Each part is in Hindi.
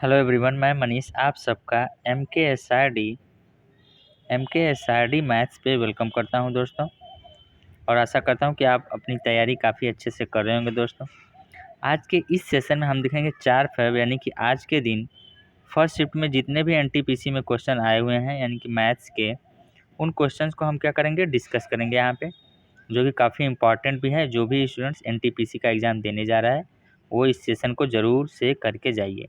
हेलो एवरीवन, मैं मनीष आप सबका एम के एस आर डी मैथ्स पे वेलकम करता हूं दोस्तों। और आशा करता हूं कि आप अपनी तैयारी काफ़ी अच्छे से कर रहे होंगे दोस्तों। आज के इस सेशन में हम देखेंगे 4 फेब यानी कि आज के दिन फर्स्ट शिफ्ट में जितने भी एनटीपीसी में क्वेश्चन आए हुए हैं यानी कि मैथ्स के, उन क्वेश्चंस को हम क्या करेंगे, डिस्कस करेंगे यहाँ पे, जो कि काफ़ी इंपॉर्टेंट भी है। जो भी स्टूडेंट्स एनटीपीसी का एग्ज़ाम देने जा रहा है वो इस सेशन को ज़रूर से करके जाइए।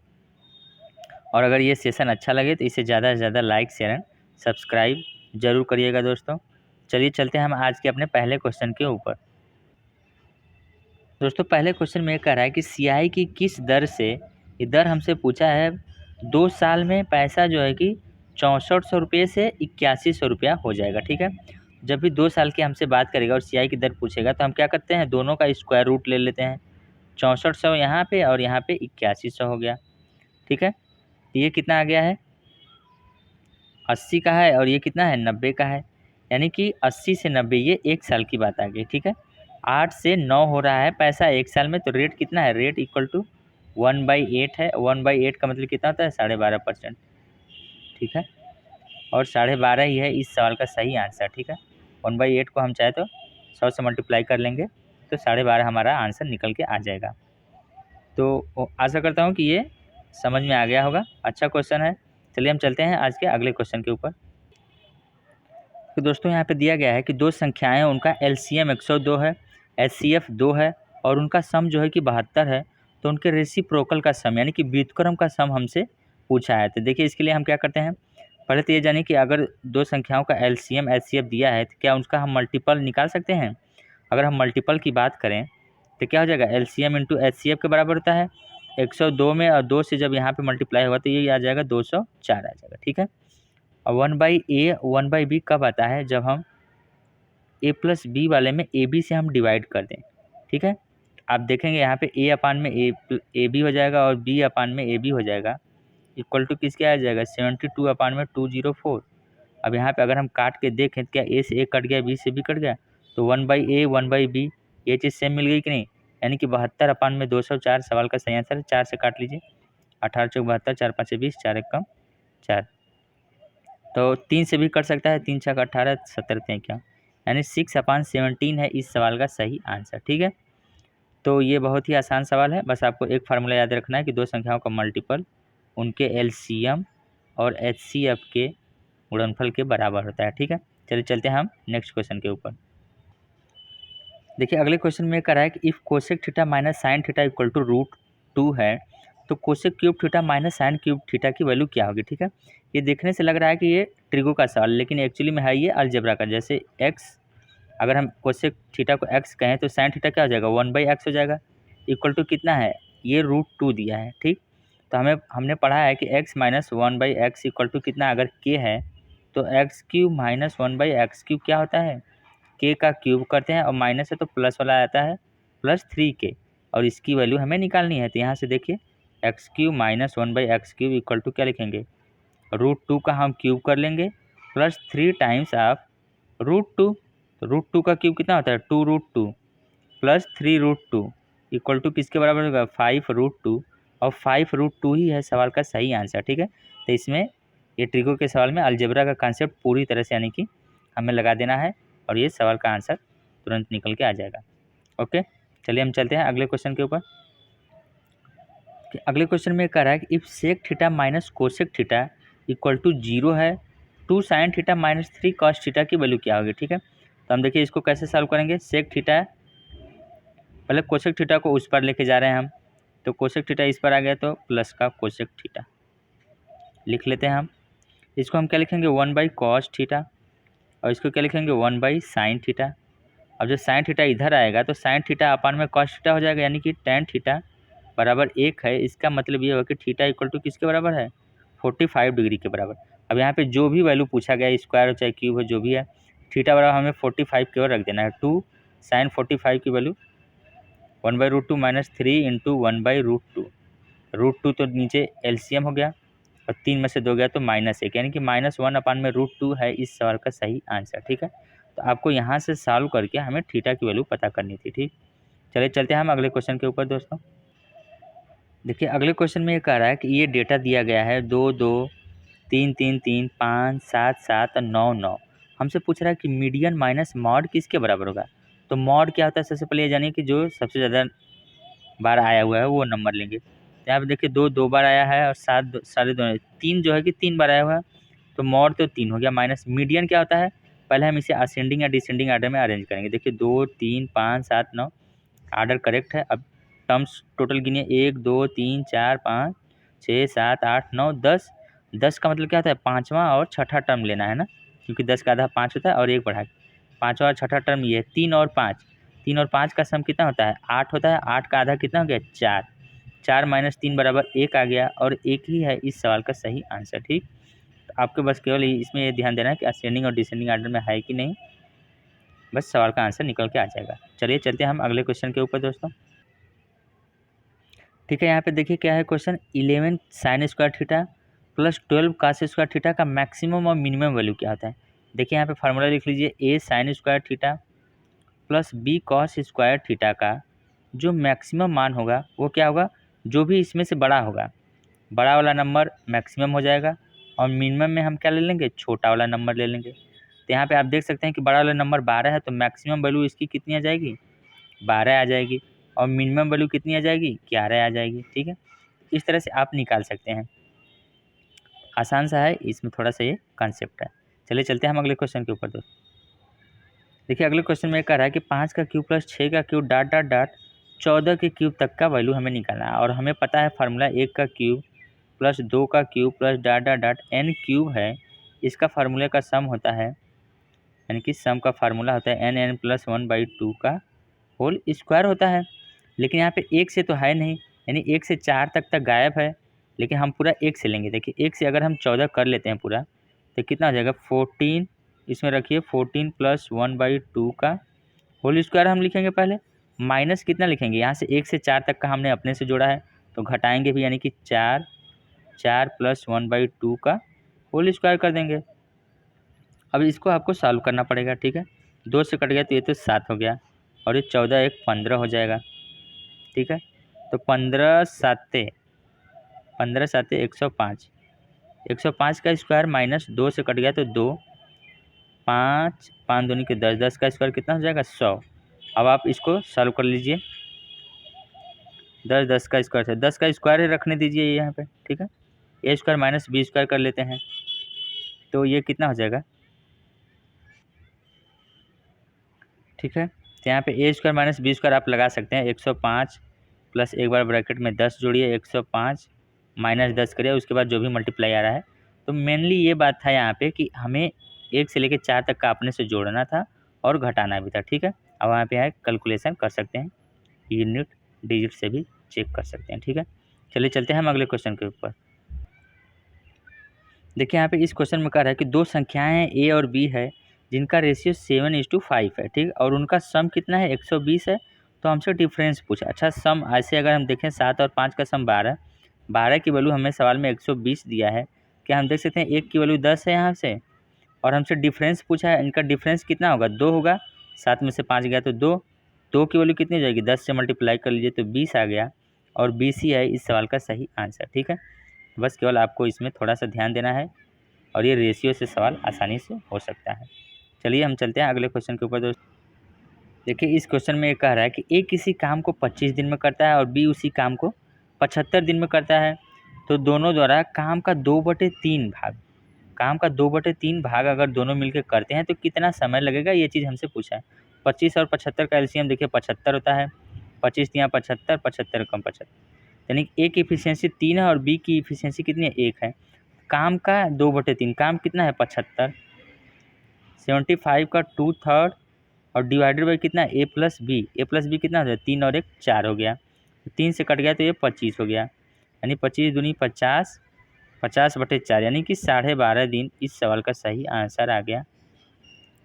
और अगर ये सेशन अच्छा लगे तो इसे ज़्यादा से ज़्यादा लाइक शेयर एंड सब्सक्राइब जरूर करिएगा दोस्तों। चलिए चलते हैं हम आज के अपने पहले क्वेश्चन के ऊपर। दोस्तों पहले क्वेश्चन में ये कह रहा है कि सियाई की किस दर से, ये दर हमसे पूछा है 2 साल में पैसा जो है कि 6400 रुपये से 8100 रुपया हो जाएगा। ठीक है, जब भी 2 साल की हमसे बात करेगा और सियाई की दर पूछेगा तो हम क्या करते हैं, दोनों का स्क्वायर रूट ले लेते हैं। 6400 यहाँ पे और यहाँ पे 8100 हो गया। ठीक है, ये कितना आ गया है, 80 का है और ये कितना है, 90 का है। यानी कि 80 से 90 ये 1 साल की बात आ गई। ठीक है, 8 से 9 हो रहा है पैसा 1 साल में, तो रेट कितना है, रेट इक्वल टू 1/8 है। 1/8 का मतलब कितना होता है, 12.5%। ठीक है, और 12.5 ही है इस सवाल का सही आंसर। ठीक है, 1/8 को हम चाहे तो 100 से मल्टीप्लाई कर लेंगे तो 12.5 हमारा आंसर निकल के आ जाएगा। तो आशा करता हूँ कि ये समझ में आ गया होगा। अच्छा क्वेश्चन है। चलिए हम चलते हैं आज के अगले क्वेश्चन के ऊपर। तो दोस्तों यहाँ पे दिया गया है कि दो संख्याएं हैं, उनका एलसीएम 102 है, एचसीएफ 2 है और उनका सम जो है कि 72 है। तो उनके रेसिप्रोकल का सम यानी कि व्युत्क्रम का सम हमसे पूछा है। तो देखिए इसके लिए हम क्या करते हैं, पहले तो ये जानिए कि अगर दो संख्याओं का एलसीएम एचसीएफ दिया है तो क्या उसका हम मल्टीपल निकाल सकते हैं। अगर हम मल्टीपल की बात करें तो क्या हो जाएगा, एलसीएम इंटू एचसीएफ के बराबर होता है 102 में, और 2 से जब यहाँ पे मल्टीप्लाई होगा तो ये आ जाएगा 204 आ जाएगा। ठीक है, और 1/a 1/b कब आता है, जब हम a प्लस बी वाले में ए बी से हम डिवाइड कर दें। ठीक है, आप देखेंगे यहाँ पे a अपान में ए बी हो जाएगा और b अपान में ए बी हो जाएगा, इक्वल टू किसके आ जाएगा, 72 अपान में 204। अब यहाँ पे अगर हम काट के देखें तो क्या a से a कट गया, b से b कट गया, तो 1/a 1/b ये चीज़ सेम मिल गई कि नहीं। यानी कि 72 अपान में 204 सवाल का सही आंसर है। 4 से काट लीजिए, 18 चौक 72, 4 5 20, 4 1 कम 4। तो 3 से भी कट सकता है, 3 छक 18, 70 क्या, यानी 6/17 है इस सवाल का सही आंसर। ठीक है, तो ये बहुत ही आसान सवाल है। बस आपको एक फार्मूला याद रखना है कि दो संख्याओं का मल्टीपल उनके एलसीएम और एचसीएफ के गुणनफल के बराबर होता है। ठीक है, चलिए चलते हैं हम नेक्स्ट क्वेश्चन के ऊपर। देखिए अगले क्वेश्चन में कह रहा है कि if cosec theta minus sine theta equal to √2 है तो cosec cube theta minus sine cube theta की वैल्यू क्या होगी। ठीक है, ये देखने से लग रहा है कि ये ट्रिगो का सवाल, लेकिन एक्चुअली में है ये अलजेब्रा का। जैसे एक्स, अगर हम कोसेक थीटा को एक्स कहें तो साइन थीटा क्या हो जाएगा, 1/x हो जाएगा, इक्वल टू कितना है, ये √2 दिया है। ठीक, तो हमने पढ़ा है कि x minus 1/x equal to कितना, अगर k है तो x³ माइनस 1/x³ क्या होता है, k का क्यूब करते हैं और माइनस है तो प्लस वाला आता है +3k, और इसकी वैल्यू हमें निकालनी है। तो यहाँ से देखिए x³ minus 1/x³ equal to क्या लिखेंगे, √2 का हम क्यूब कर लेंगे प्लस 3 टाइम्स ऑफ √2। तो √2 का क्यूब कितना होता है, 2√2 प्लस 3√2 इक्वल टू किसके बराबर होगा, 5√2, और 5√2 ही है सवाल का सही आंसर। ठीक है, तो इसमें ये ट्रिगो के सवाल में अलजेब्रा का कॉन्सेप्ट पूरी तरह से यानी कि हमें लगा देना है और ये सवाल का आंसर तुरंत निकल के आ जाएगा। ओके, चलिए हम चलते हैं अगले क्वेश्चन के ऊपर। अगले क्वेश्चन में कह रहा है कि if sec theta minus cosec theta equal to 0 है, 2 sine theta minus 3 cos theta की वैल्यू क्या होगी। ठीक है, तो हम देखिए इसको कैसे सॉल्व करेंगे। सेक थीटा, पहले कोसेक थीटा को उस पर लेके जा रहे हैं हम, तो कोसेक थीटा इस पर आ गया तो प्लस का कोसेक थीटा लिख लेते हैं हम। इसको हम क्या लिखेंगे, 1/cos थीटा, और इसको क्या लिखेंगे, 1/sin थीटा। अब जब साइन थीटा इधर आएगा तो साइन थीटा अपान में कॉस थीटा हो जाएगा, यानी कि tan थीटा बराबर 1 है। इसका मतलब ये होगा कि थीटा इक्वल टू किसके बराबर है, 45 डिग्री के बराबर। अब यहाँ पे जो भी वैल्यू पूछा गया, स्क्वायर हो चाहे क्यूब हो जो भी है, थीटा बराबर हमें 45 की ओर रख देना है। 2 sin 45 की वैल्यू 1/√2 माइनस 3 इंटू 1/√2। √2 तो नीचे एलसीएम हो गया और 3 में से 2 गया तो -1, यानी कि -1 अपान में √2 है इस सवाल का सही आंसर। ठीक है, तो आपको यहाँ से सॉल्व करके हमें थीटा की वैल्यू पता करनी थी। ठीक, चलिए चलते हैं हम अगले क्वेश्चन के ऊपर दोस्तों। देखिए अगले क्वेश्चन में ये कह रहा है कि ये डेटा दिया गया है 2 2 3 3 3 5 7 7 और 9 9। हमसे पूछ रहा है कि मीडियन माइनस मॉड किसके बराबर होगा। तो मॉड क्या होता है, सबसे पहले ये जानिए कि जो सबसे ज़्यादा बार आया हुआ है वो नंबर लेंगे। तो यहाँ पे देखिए 2 2 बार आया है और 7 साढ़े 2 3 जो है कि 3 बार आया हुआ है, तो मॉड तो 3 हो गया। माइनस मीडियन क्या होता है, पहले हम इसे असेंडिंग या डिसेंडिंग आर्डर में अरेंज करेंगे। देखिए 2 3 5 7 9 आर्डर करेक्ट है। अब टर्म्स टोटल गिनिए 1 2 3 4 5 6 7 8 9 10। 10 का मतलब क्या होता है, पाँचवा और छठा टर्म लेना है ना, क्योंकि 10 का आधा 5 होता है और एक बढ़ा के पाँचवा और छठा टर्म ये है 3 और 5। 3 और 5 का सम कितना होता है, 8 होता है। 8 का आधा कितना हो गया, 4। 4 माइनस 3 बराबर 1 आ गया और 1 ही है इस सवाल का सही आंसर। ठीक, तो आपके बस केवल इसमें ये ध्यान देना है कि असेंडिंग और डिसेंडिंग आर्डर में है कि नहीं, बस सवाल का आंसर निकल के आ जाएगा। चलिए चलते हैं हम अगले क्वेश्चन के ऊपर दोस्तों। ठीक है, यहाँ पे देखिए क्या है question, 11 sine square theta plus 12 cos square theta का मैक्सिमम और मिनिमम वैल्यू क्या होता है। देखिए यहाँ पे फार्मूला लिख लीजिए, A sine square theta plus B cos square theta का जो मैक्सिमम मान होगा वो क्या होगा, जो भी इसमें से बड़ा होगा, बड़ा वाला नंबर मैक्सिमम हो जाएगा और मिनिमम में हम क्या ले लेंगे, छोटा वाला नंबर ले लेंगे। तो यहाँ पे आप देख सकते हैं कि बड़ा वाला नंबर 12 है, तो मैक्सिमम वैल्यू इसकी कितनी आ जाएगी, 12 आ जाएगी और मिनिमम वैल्यू कितनी आ जाएगी, 11 आ जाएगी। ठीक है, इस तरह से आप निकाल सकते हैं, आसान सा है, इसमें थोड़ा सा ये कॉन्सेप्ट है। चलिए चलते हैं हम अगले क्वेश्चन के ऊपर दोस्तों। देखिए अगले क्वेश्चन में कह रहा है कि 5 का क्यूब प्लस 6 का क्यूब डॉट डॉट डॉट 14 के क्यूब तक का वैल्यू हमें निकालना है। और हमें पता है फार्मूला 1 का क्यूब प्लस 2 का cube plus dot dot dot n cube है, इसका फार्मूले का सम होता है, यानी कि सम का फार्मूला होता है एन एन प्लस 1/2 का होल स्क्वायर होता है। लेकिन यहाँ पे 1 से तो है नहीं, यानी 1 से 4 तक गायब है, लेकिन हम पूरा 1 से लेंगे। देखिए 1 से अगर हम 14 कर लेते हैं पूरा, तो कितना हो जाएगा, 14, इसमें रखिए 14 प्लस 1/2 का होल स्क्वायर हम लिखेंगे पहले, माइनस कितना लिखेंगे, यहाँ से 1 से 4 तक का हमने अपने से जोड़ा है तो घटाएंगे भी, यानी कि 4 4 प्लस 1/2 का होल स्क्वायर कर देंगे। अब इसको आपको सॉल्व करना पड़ेगा। ठीक है, 2 से कट गया तो ये तो 7 हो गया और ये 14 एक 15 हो जाएगा। ठीक है, तो 15 साते 105। 105 का स्क्वायर माइनस 2 से कट गया तो 2, 5 5 दूनी के 10, 10 का स्क्वायर कितना हो जाएगा, 100। अब आप इसको सॉल्व कर लीजिए, 10 10 का स्क्वायर है, 10 का स्क्वायर ही रखने दीजिए यहाँ पे। ठीक है, ए स्क्वायर माइनस बी स्क्वायर कर लेते हैं, तो ये कितना हो जाएगा। ठीक है, तो यहाँ पे ए स्क्वायर माइनस बी स्क्वायर आप लगा सकते हैं, 105 प्लस एक बार ब्रैकेट में 10 जोड़िए, 105 माइनस 10 करिए, उसके बाद जो भी मल्टीप्लाई आ रहा है। तो मेनली ये बात था यहाँ पे कि हमें 1 से लेकर 4 तक का अपने से जोड़ना था और घटाना भी था। ठीक है, अब वहाँ पे आए कैलकुलेशन कर सकते हैं, यूनिट डिजिट से भी चेक कर सकते हैं। ठीक है, चलिए चलते हैं हम अगले क्वेश्चन के ऊपर। देखिए यहाँ पे इस क्वेश्चन में कह रहा है कि दो संख्याएं ए और बी है जिनका रेशियो 7:5 है। ठीक, और उनका सम कितना है, 120 है। तो हमसे डिफरेंस पूछा। अच्छा, सम ऐसे अगर हम देखें 7 और 5 का सम 12, 12 की वैल्यू हमें सवाल में 120 दिया है। क्या हम देख सकते हैं एक की वैल्यू 10 है यहाँ से, और हमसे डिफरेंस पूछा है, इनका डिफरेंस कितना होगा, 2 होगा। 7 में से 5 गया तो 2, 2 की वैल्यू कितनी हो जाएगी, 10 से मल्टीप्लाई कर लीजिए तो 20 आ गया, और 20 ही है इस सवाल का सही आंसर। ठीक है, बस केवल आपको इसमें थोड़ा सा ध्यान देना है और ये रेशियो से सवाल आसानी से हो सकता है। चलिए हम चलते हैं अगले क्वेश्चन के ऊपर दोस्तों। देखिए इस क्वेश्चन में ये कह रहा है कि ए किसी काम को 25 दिन में करता है और बी उसी काम को 75 दिन में करता है। तो दोनों द्वारा काम का 2/3 भाग, काम का 2/3 भाग अगर दोनों मिलकर करते हैं तो कितना समय लगेगा, ये चीज़ हमसे पूछा है। 25 और 75 का एलसीएम देखिए 75 होता है, 25 तियाँ 75, 75 कम 75, यानी ए की इफिशियंसी 3 है और बी की इफिशियंसी कितनी है, 1 है। काम का 2/3, काम कितना है 75, 75 का 2/3 और डिवाइडेड बाई कितना, ए प्लस बी, ए प्लस बी कितना हो गया, 3 और 1 4 हो गया, 3 से कट गया तो ये 25 हो गया, यानी 25 दूनी 50, 50/4 यानी कि 12.5 दिन इस सवाल का सही आंसर आ गया।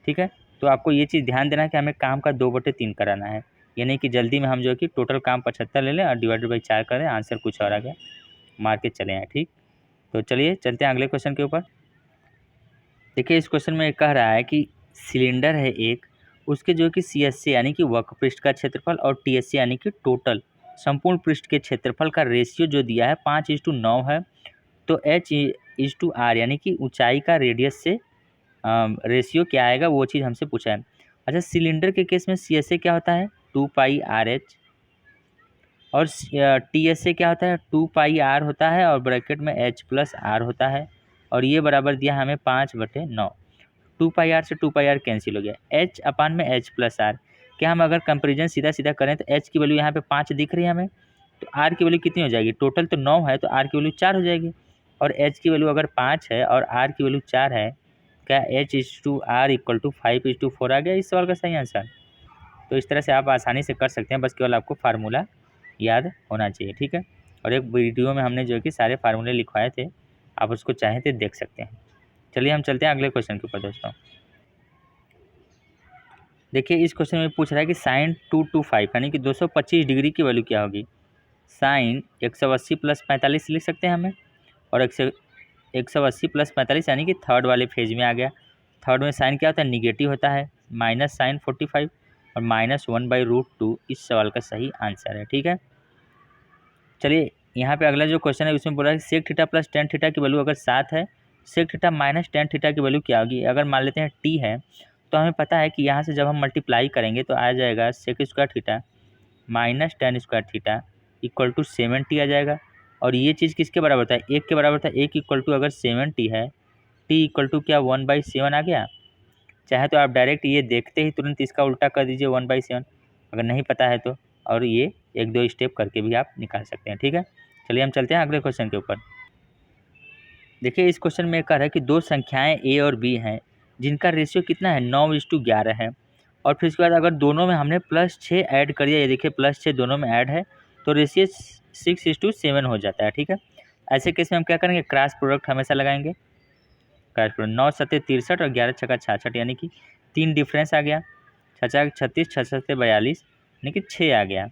ठीक है, तो आपको ये चीज़ ध्यान देना है कि हमें काम का 2/3 कराना है, ये नहीं कि जल्दी में हम जो है कि टोटल काम 75 ले लें और डिवाइडेड बाई 4 करें, आंसर कुछ और आ गया, मार के चले आए। ठीक, तो चलिए चलते हैं अगले क्वेश्चन के ऊपर। देखिए इस क्वेश्चन में कह रहा है कि सिलेंडर है एक, उसके जो कि CSC यानी कि वक्रपृष्ठ का क्षेत्रफल और TSC यानी कि टोटल संपूर्ण पृष्ठ के क्षेत्रफल का रेशियो जो दिया है 5:9 है, तो H/R यानी कि ऊंचाई का रेडियस से रेशियो क्या आएगा वो चीज़ हमसे पूछा है। अच्छा, सिलेंडर के केस में CSA क्या होता है 2πRH, और TSA क्या होता है 2πR होता है, और ब्रैकेट में H+R होता है, और ये बराबर दिया हमें 5/9। 2πR से 2πR कैंसिल हो गया, H/में H+R। क्या हम अगर कंपेरिजन सीधा सीधा करें तो H की वैल्यू यहाँ पे 5 दिख रही है हमें, तो R की वैल्यू कितनी हो जाएगी, टोटल तो 9 है तो R की वैल्यू 4 हो जाएगी, और H की वैल्यू अगर 5 है और R की वैल्यू 4 है, क्या H/R = 5:4 आ गया इस सवाल का सही आंसर। तो इस तरह से आप आसानी से कर सकते हैं, बस केवल आपको फार्मूला याद होना चाहिए, ठीक है। और एक वीडियो में हमने जो है कि सारे फार्मूले लिखवाए थे, आप उसको चाहें तो देख सकते हैं। चलिए हम चलते हैं अगले क्वेश्चन के ऊपर दोस्तों। देखिए इस क्वेश्चन में पूछ रहा है कि sin 225 यानी कि 225 डिग्री की वैल्यू क्या होगी। sin 180 + 45 लिख सकते हैं हमें, और 180 + 45 यानी कि थर्ड वाले फेज में आ गया। थर्ड में साइन क्या होता है, निगेटिव होता है, माइनस sin 45 और -1/√2 इस सवाल का सही आंसर है, ठीक है। चलिए यहाँ पे अगला जो क्वेश्चन है उसमें बोला है sec थीटा + tan थीटा की वैल्यू अगर 7 है, sec थीटा - tan थीटा की वैल्यू क्या होगी। अगर मान लेते हैं t है, तो हमें पता है कि यहाँ से जब हम मल्टीप्लाई करेंगे तो आ जाएगा sec² थीटा - tan² थीटा = 70 आ जाएगा। और ये चीज़ किसके बराबर था, 1 के बराबर था। 1 = अगर 70 है, t = क्या 1/7 आ गया। चाहे तो आप डायरेक्ट ये देखते ही तुरंत इसका उल्टा कर दीजिए 1/7, अगर नहीं पता है तो, और ये 1-2 स्टेप करके भी आप निकाल सकते हैं, ठीक है। चलिए हम चलते हैं अगले क्वेश्चन के ऊपर। देखिए इस क्वेश्चन में कह रहा है कि दो संख्याएं A और B हैं जिनका रेशियो कितना है 9:11 है, और फिर उसके बाद अगर दोनों में हमने +6 ऐड कर दिया, ये देखिए +6 दोनों में ऐड है, तो रेशियो 6:7 हो जाता है, ठीक है। ऐसे केस में हम क्या करेंगे, क्रॉस प्रोडक्ट हमेशा लगाएंगे। क्रॉस प्रोडक्ट 9 7 63 और 11 छक्का 66 यानी कि 3 डिफरेंस आ गया, 6 36 6 7 42 यानी कि 6 आ गया।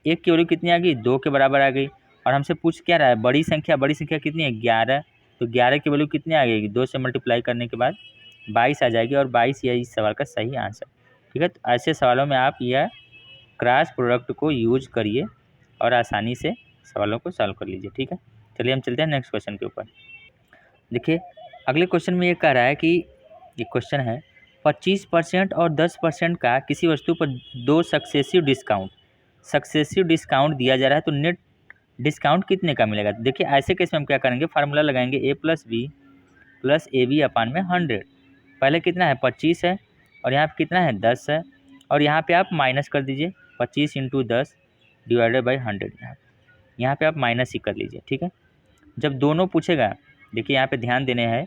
एक की वैल्यू कितनी आ गई, 2 के बराबर आ गई, और हमसे पूछ क्या रहा है बड़ी संख्या कितनी है 11, तो 11 की वैल्यू कितनी आ गई, 2 से मल्टीप्लाई करने के बाद 22 आ जाएगी, और 22 यह इस सवाल का सही आंसर, ठीक है। तो ऐसे सवालों में आप यह क्रॉस प्रोडक्ट को यूज करिए और आसानी से सवालों को सॉल्व कर लीजिए, ठीक है। चलिए हम चलते हैं नेक्स्ट क्वेश्चन के ऊपर। देखिए अगले क्वेश्चन में ये कह रहा है कि ये क्वेश्चन है 25% और 10% का किसी वस्तु पर 2 सक्सेसिव डिस्काउंट दिया जा रहा है, तो नेट डिस्काउंट कितने का मिलेगा। देखिए ऐसे केस में हम क्या करेंगे, फार्मूला लगाएंगे A + B + AB/100। पहले कितना है 25 है, और यहाँ पे कितना है 10 है, और यहाँ पे आप माइनस कर दीजिए 25 × 10 / 100, यहाँ पे आप माइनस ही कर लीजिए, ठीक है। जब दोनों पूछेगा, देखिए यहाँ पे ध्यान देने हैं,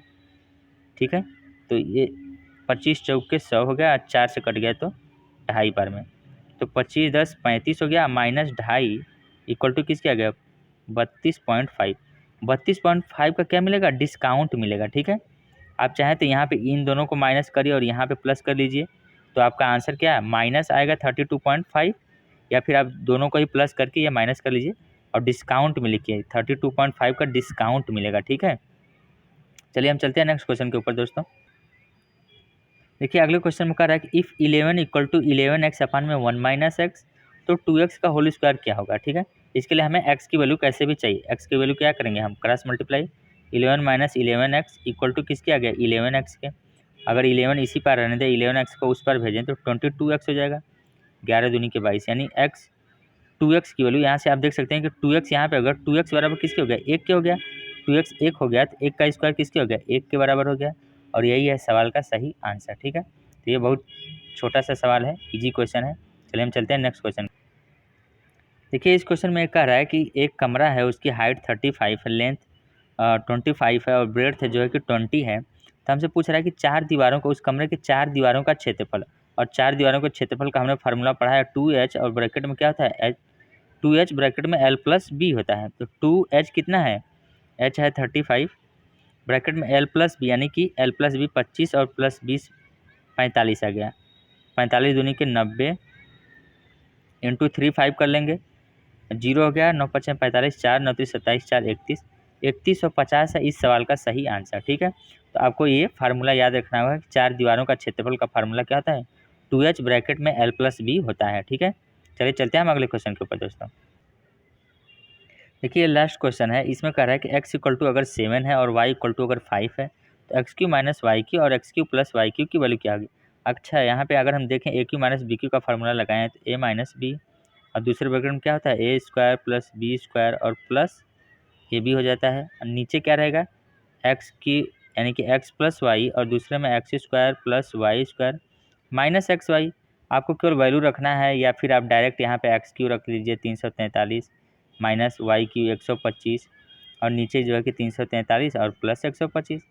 ठीक है। तो ये 25 चौके 100 हो गया, 4 से कट गया तो 2.5 बार में, तो 25 10 35 हो गया, -2.5 = किसके आ गया 32.5। 32.5 का क्या मिलेगा, डिस्काउंट मिलेगा, ठीक है। आप चाहें तो यहाँ पे इन दोनों को माइनस करिए और यहाँ पे प्लस कर लीजिए, तो आपका आंसर क्या है माइनस आएगा 32.5, या फिर आप दोनों को ही प्लस करके या माइनस कर लीजिए और डिस्काउंट में लिखिए 32.5 का डिस्काउंट मिलेगा, ठीक है। चलिए हम चलते हैं नेक्स्ट क्वेश्चन के ऊपर दोस्तों। देखिए अगले क्वेश्चन में कह रहा है कि इफ़ 11 = 11x/1 - x, तो 2x का होल स्क्वायर क्या होगा, ठीक है। इसके लिए हमें x की वैल्यू कैसे भी चाहिए, x की वैल्यू क्या करेंगे हम क्रॉस मल्टीप्लाई, 11 - 11x = किसके आ गया 11x के। अगर 11 इसी पर रहने दें, 11x को उस पर भेजें तो 22x हो जाएगा, 11 दूनी के 22, यानी x 2x की वैल्यू यहाँ से आप देख सकते हैं कि 2x यहाँ पे अगर 2x बराबर किसके हो गया 1 के हो गया, 2x 1 हो गया, तो 1 का स्क्वायर किसके हो गया 1 के बराबर हो गया, और यही है सवाल का सही आंसर, ठीक है। तो ये बहुत छोटा सा सवाल है, इजी क्वेश्चन है। चलिए हम चलते हैं नेक्स्ट क्वेश्चन। देखिए इस क्वेश्चन में कह रहा है कि एक कमरा है, उसकी हाइट 35 है, लेंथ 25 है, और ब्रेड्थ जो है कि 20 है। तो हमसे पूछ रहा है कि चार दीवारों को, उस कमरे के 4 दीवारों का क्षेत्रफल, और 4 दीवारों के क्षेत्रफल का हमने फार्मूला पढ़ा है 2h, और ब्रैकेट में क्या होता है 2h, ब्रैकेट में l + b होता है। तो 2h कितना है, h है 35, ब्रैकेट में l + b यानी कि l + b 25 और +20 45 आ गया, 45 दूनी के 90 × 3 5 कर लेंगे, 0 हो गया, 9 × 5 = 45, 4 9 3 27 4 31 31 और 50 है इस सवाल का सही आंसर, ठीक है। तो आपको ये फार्मूला याद रखना होगा कि 4 दीवारों का क्षेत्रफल का फार्मूला क्या होता है 2h, ब्रैकेट में l + b होता है, ठीक है। चलिए चलते हैं हम अगले क्वेश्चन के ऊपर दोस्तों। देखिए लास्ट क्वेश्चन है, इसमें कह रहा है कि x इक्वल टू अगर 7 है और y इक्वल टू अगर 5 है तो X Q minus Y Q और X Q plus Y Q की वैल्यू क्या होगी। अच्छा, यहाँ पे अगर हम देखें A Q minus B Q का फार्मूला लगाएं तो ए माइनस बी, और दूसरे ब्रैकेट में क्या होता है ए स्क्वायर प्लस बी स्क्वायर और प्लस ए बी हो जाता है। और नीचे क्या रहेगा एक्स की यानी कि एक्स प्लस वाई और दूसरे में x square plus y square minus x y. आपको केवल वैल्यू रखना है या फिर आप डायरेक्ट यहाँ पे एक्स क्यू रख लीजिए 343 माइनस वाई क्यू 125 और नीचे जो है कि 343 और प्लस 125।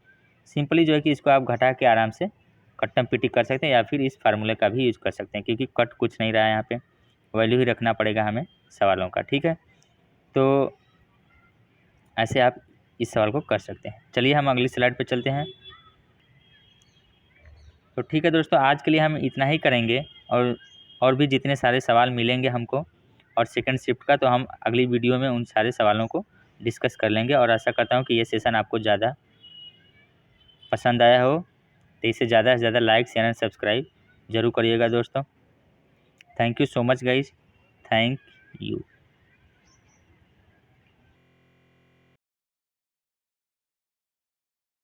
सिंपली जो है कि इसको आप घटा के आराम से कट्टम पीटी कर सकते हैं या फिर इस फार्मूले का भी यूज़ कर सकते हैं, क्योंकि कट कुछ नहीं रहा है यहाँ पे, वैल्यू ही रखना पड़ेगा हमें सवालों का। ठीक है, तो ऐसे आप इस सवाल को कर सकते हैं। चलिए हम अगली स्लाइड पे चलते हैं। तो ठीक है दोस्तों, आज के लिए हम इतना ही करेंगे, और भी जितने सारे सवाल मिलेंगे हमको और सेकंड शिफ्ट का, तो हम अगली वीडियो में उन सारे सवालों को डिस्कस कर लेंगे। और आशा करता हूँ कि ये सेशन आपको ज़्यादा पसंद आया हो, तो इसे ज़्यादा से ज़्यादा लाइक शेयर एंड सब्सक्राइब जरूर करिएगा दोस्तों। Thank you so much guys, thank you.